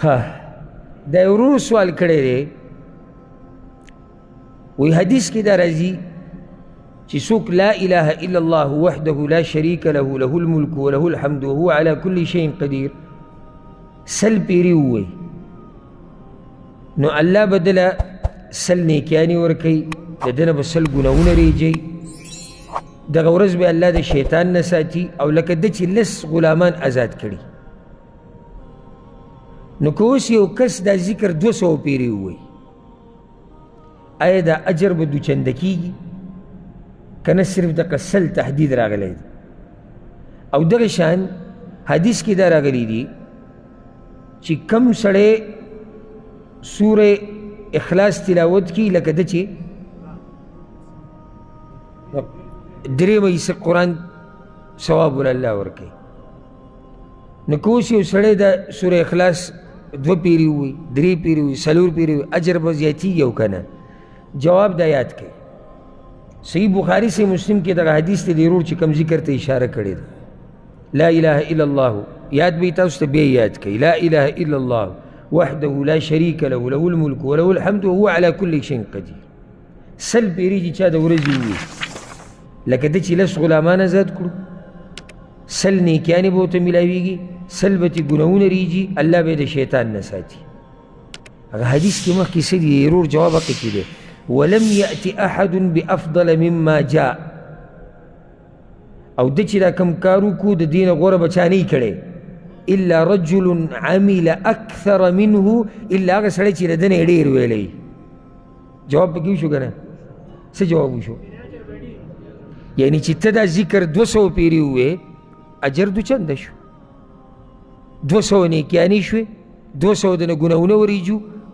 دا یو ورور سوال کړی دی وی حدیث کې دا راځي چې څوک لا اله الا الله وحده لا شریک له له الملک وله الحمد وهو على كل شيء قدیر سل پیری ووی نو الله بدله سل نیکیانې ورکوي د ده نه به سل ګناهونه ریجي دغه ورځ به الله د شیطان نه ساتي او لکه ده چې لس غلامان آزاد کړي نو که اوس یو کس دا ذکر 200 پیری ووی آیا دا اجر به دوچنده کیږي که نه صرف دغه سل تحدید راغلی دی او دغه شان حدیث کې دا راغلی دی چې کم سړی سوره اخلاص تلاوت کی لکه ده چې درېیمه حصه قرآن ثواب الله ورکوي نو که اوس یو سړی دا سوره اخلاص 2 پیري ووي 3 پیري ووي 4 پیري ووي اجر به زیاتېږي او که نه جواب دا یاد کړئ صحیح بخاری سے مسلم کې دغه حدیث ته د ورور چې کوم ذکر ته اشاره کړې ده لا اله الا الله یاد به تاسو ته بیا یاد کړئ لا اله الا الله وحده لا شريك له له الملك وله الحمد وهو على كل شيء قدير سل پیری چې چا د ورځې ووي لکه ده چې لس غلامان آزاد کړو سل نیکیانې به ورته میلاویږي سل به ترې ګناهونه ریږي الله به یې د شیطان نه ساتي هغه حدیث کې مخکې څه دي ورور جواب هغه کې دی ولم يأت أحد بأفضل مما جاء او ده چې دا کوم کار وکړو د دې نه غوره به چا نه کړی الا رجل عمل اكثر منه الا هغه سړی چې د ده نه ډېر ویلی جواب پکې وشو که نه څه جواب وشو یعنی چې ته دا ذکر 200 پیري ووې اجر دوچنده شو 200 نیکیانې شوې 200 د نه ګناهونه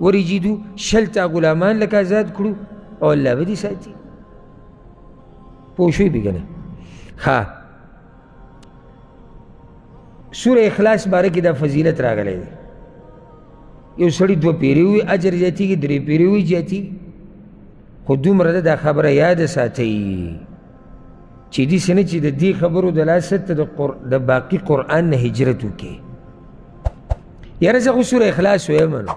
ورېجېدو 100 تا غلامان لکه آزاد کړو او الله به دې ساتي پوه شوې بې که نه ښه سوره اخلاص باره کې دا فضیلت راغلی دی یو سړي 2 پیري ووي اجر زیاتېږي 3 پیري ووي زیاتېږي خو دومره ده دا خبره یاده ساتئ چې داسې نه چې د دې خبرو د لاسه ته د باقي قرآن نه هجرت وکړې یاره زه خو سوره اخلاص ویم نو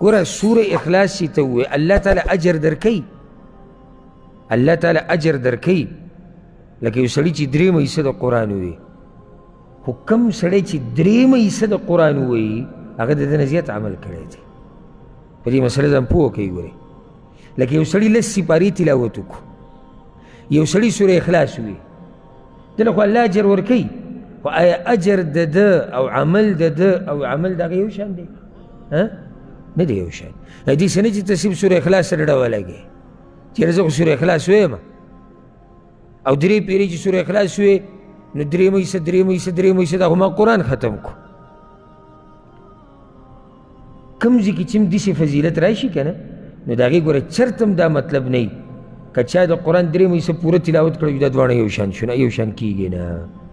ګوره سوره اخلاص چې ته ووایې الله تعالی اجر درکوي الله تعالی اجر درکوي لکه یو سړي چې 3 حصه د قرآن ووایي خو کم سړی چې 3 حصه د قرآن ووایي هغه د ده نه زیات عمل کړی دی په دې مسله ځان پوه کوي ګورې لکه یو سړي 10 سپارې تلاوت وکړو یو سړي سوره اخلاص ووایي دله خو الله اجر ورکوي خو آیا اجر د ده او عمل د ده او عمل د هغه یو شان دی نه دی یو شان داسې نه چې ته صرف سوره اخلاص سره ډوه لګې چېرې زه خو سوره اخلاص ویم او 3 پیرې چې سوره اخلاص وې نو 3 حصه دا خو ما قرآن ختم کو کوم ځای کې چې هم داسې فضیلت راشي که نه نو د هغې ګوره چرته هم دا مطلب نه وي که چا د قرآن 3 حصه پوره تلاوت کړی دا دواړه یو شان شو نه یو شان کېږي نه